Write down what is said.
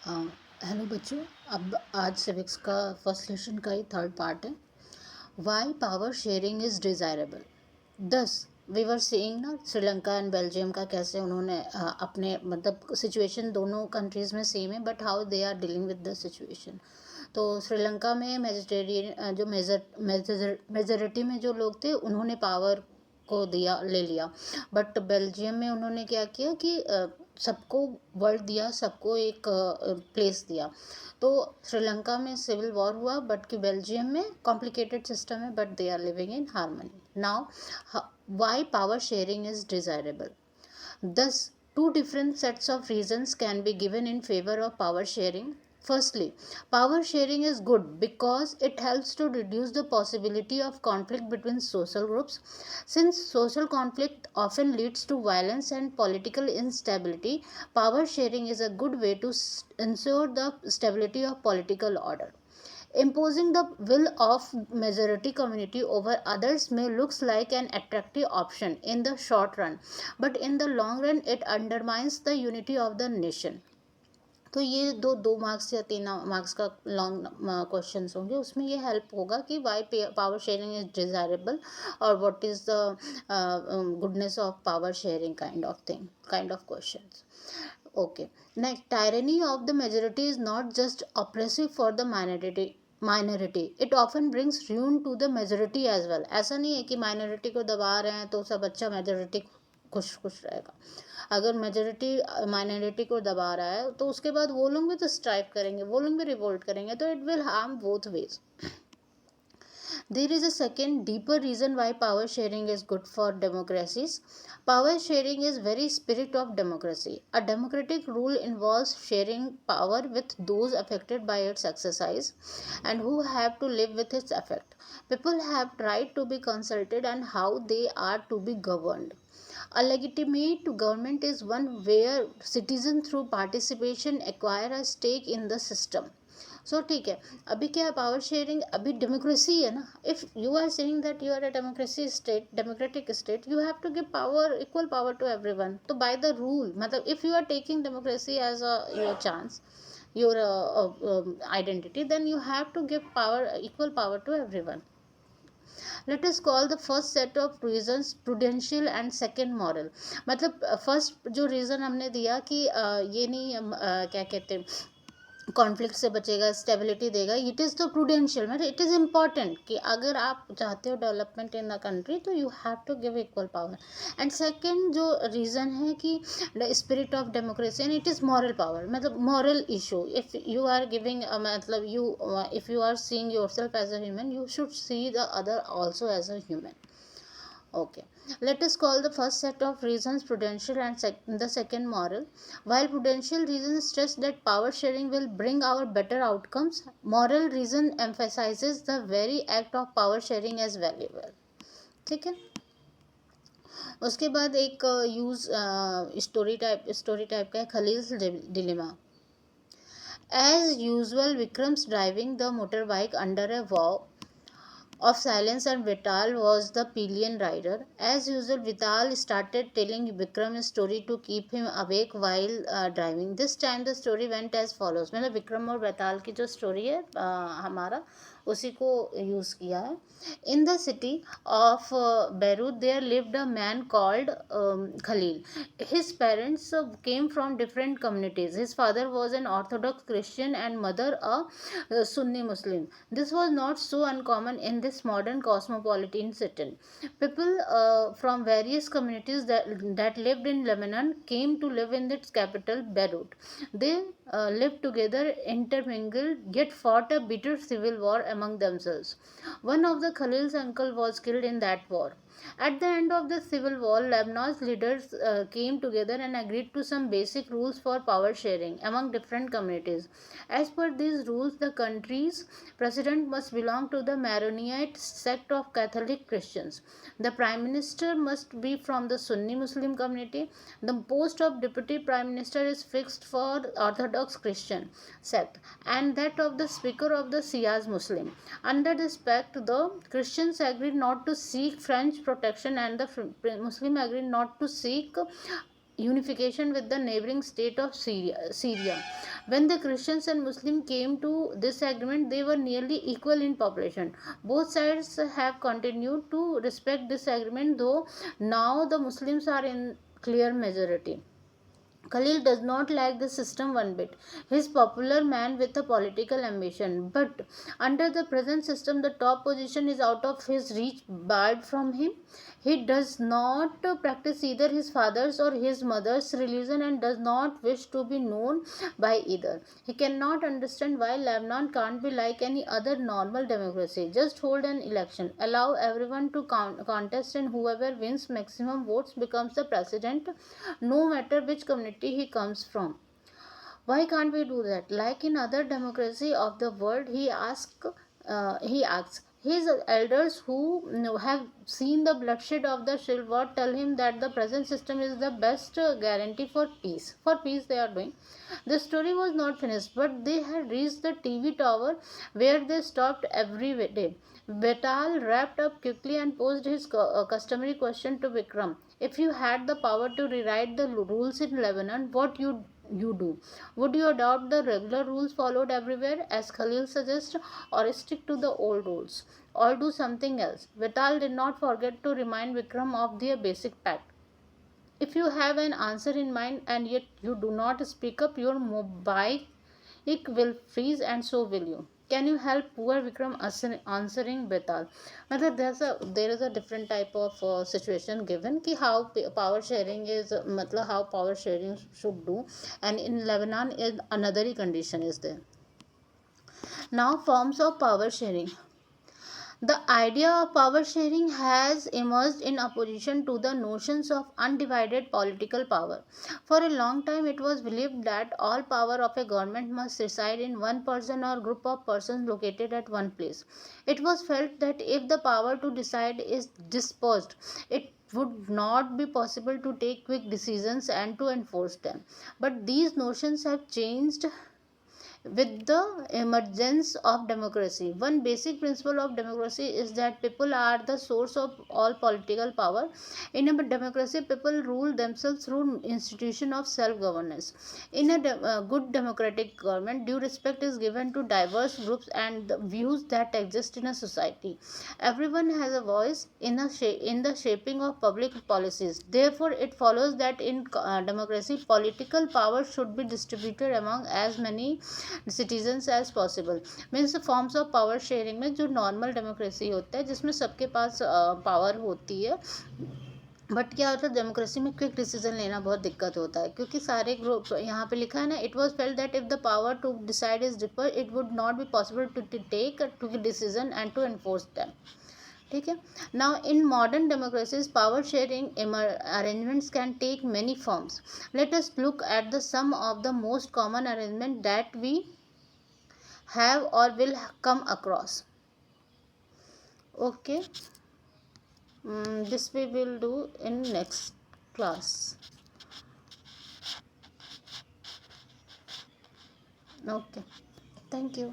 Hello बच्चों। अब आज सिविक्स का फर्स्ट लेसन का ही थर्ड पार्ट है। Why power sharing is desirable. Thus we were seeing ना श्रीलंका एंड बेल्जियम का कैसे उन्होंने अपने मतलब सिचुएशन दोनों कंट्रीज़ में सेम है but how they are dealing with the situation. तो श्रीलंका में मेजिटेरियन जो मेजोरिटी में जो लोग थे उन्होंने पावर को ले लिया। बट बेल्जियम में उन्होंने क्या किया कि सबको वर्ड दिया, सबको एक प्लेस दिया। तो श्रीलंका में सिविल वॉर हुआ बट कि बेल्जियम में कॉम्प्लिकेटेड सिस्टम है but they are living in harmony now. Why power sharing is desirable. Thus, two different sets of reasons can be given in favor of power sharing. Firstly, power sharing is good because it helps to reduce the possibility of conflict between social groups. Since social conflict often leads to violence and political instability, power sharing is a good way to ensure the stability of political order. Imposing the will of majority community over others may looks like an attractive option in the short run, but in the long run it undermines the unity of the nation. तो ये दो marks या 3 marks का long question होंगे, उसमें ये help होगा कि why power sharing is desirable और what is the goodness of power sharing kind of questions. Okay. Next, tyranny of the majority is not just oppressive for the minority. It often brings ruin to the majority as well. ऐसा नहीं है कि minority को दबा रहे हैं तो सब अच्छा, मेजोरिटी खुश खुश रहेगा. अगर मेजोरिटी माइनॉरिटी को दबा रहा है तो उसके बाद वो लोग भी तो स्ट्राइक करेंगे, वो लोग भी रिवोल्ट करेंगे, तो it will harm both ways. There is a second deeper reason why power sharing is good for democracies. Power sharing is very spirit of democracy. A democratic rule involves sharing power with those affected by its exercise and who have to live with its effect. People have right to be consulted on how they are to be governed. A legitimate government is one where citizens through participation acquire a stake in the system. सो ठीक है. अभी क्या है power sharing, अभी democracy है ना. If you are saying that you are a democracy state, democratic state, you have to give power, equal power to everyone. तो by the rule, मतलब if you are taking democracy as a your chance, your identity, then you have to give power, equal power to everyone. Let us call the first set of reasons prudential and second moral. मतलब first जो reason हमने दिया कि ये नहीं क्या कहते हैं, कॉन्फ्लिक्ट से बचेगा, स्टेबिलिटी देगा, इट इज़ द प्रूडेंशियल, मतलब इट इज़ इम्पॉर्टेंट कि अगर आप चाहते हो डेवलपमेंट इन द कंट्री तो you have to give equal power. And second जो रीज़न है कि the spirit of democracy and it is moral power, मतलब moral issue. If you are giving मतलब you if you are seeing yourself as a human, you should see the other also as a human. Okay, let us call the first set of reasons prudential and the second moral. While prudential reasons stress that power sharing will bring our better outcomes, moral reason emphasizes the very act of power sharing as valuable. ठीक है. उसके बाद एक use story type का है, Khalil's dilemma. As usual, Vikram's driving the motorbike under a vow of silence and Vital was the pillion rider. As usual, Vital started telling Vikram a story to keep him awake while driving. This time the story went as follows. मतलब विक्रम और Vital की जो story है हमारा उसी को use किया है. In the city of Beirut, there lived a man called Khalil. His parents came from different communities. His father was an Orthodox Christian and mother a Sunni Muslim. This was not so uncommon in this modern cosmopolitan city. People from various communities that lived in Lebanon came to live in its capital, Beirut. They lived together, intermingled, yet fought a bitter civil war among themselves. One of the Khalil's uncle was killed in that war. At the end of the civil war, Lebanon's leaders came together and agreed to some basic rules for power sharing among different communities. As per these rules, the country's president must belong to the Maronite sect of Catholic Christians. The prime minister must be from the Sunni Muslim community. The post of deputy prime minister is fixed for Orthodox Christian sect, and that of the speaker of the Shias Muslim. Under this pact, the Christians agreed not to seek French protection and the Muslim agreed not to seek unification with the neighboring state of Syria. When the Christians and Muslims came to this agreement, they were nearly equal in population. Both sides have continued to respect this agreement, though now the Muslims are in clear majority. Khalil does not like the system one bit. He is a popular man with a political ambition, but under the present system, the top position is out of his reach, barred from him. He does not practice either his father's or his mother's religion and does not wish to be known by either. He cannot understand why Lebanon can't be like any other normal democracy. Just hold an election, allow everyone to contest, and whoever wins maximum votes becomes the president, no matter which community he comes from. Why can't we do that? Like in other democracy of the world, he asks. His elders who have seen the bloodshed of the Civil War tell him that the present system is the best guarantee for peace. For peace, they are doing. The story was not finished, but they had reached the TV tower where they stopped every day. Betal wrapped up quickly and posed his customary question to Vikram. If you had the power to rewrite the rules in Lebanon, what you do? Would you adopt the regular rules followed everywhere, as Khalil suggests, or stick to the old rules, or do something else? Vital did not forget to remind Vikram of their basic pact. If you have an answer in mind and yet you do not speak up, your mobile will freeze and so will you. Can you help poor Vikram answering Betal? There is a different type of situation given कि how power sharing is मतलब how power sharing should do, and in Lebanon is another condition is there. Now forms of power sharing. The idea of power sharing has emerged in opposition to the notions of undivided political power. For a long time, it was believed that all power of a government must reside in one person or group of persons located at one place. It was felt that if the power to decide is dispersed, it would not be possible to take quick decisions and to enforce them. But these notions have changed with the emergence of democracy. One basic principle of democracy is that people are the source of all political power. In a democracy, people rule themselves through institution of self-governance. In a good democratic government, due respect is given to diverse groups and the views that exist in a society. Everyone has a voice in the shaping of public policies. Therefore, it follows that in democracy, political power should be distributed among as many citizens as possible. Means forms of power sharing में जो normal democracy होता है जिसमें सबके पास power होती है, but क्या होता है डेमोक्रेसी में क्विक डिसीजन लेना बहुत दिक्कत होता है क्योंकि सारे ग्रुप यहाँ पे लिखा है ना, it was felt that if the power to decide is differ it would not be possible to take to decision and to enforce them. ठीक है. Now in modern democracies power sharing arrangements can take many forms. Let us look at the some of the most common arrangement that we have or will come across. Okay, this we will do in next class. Okay, thank you.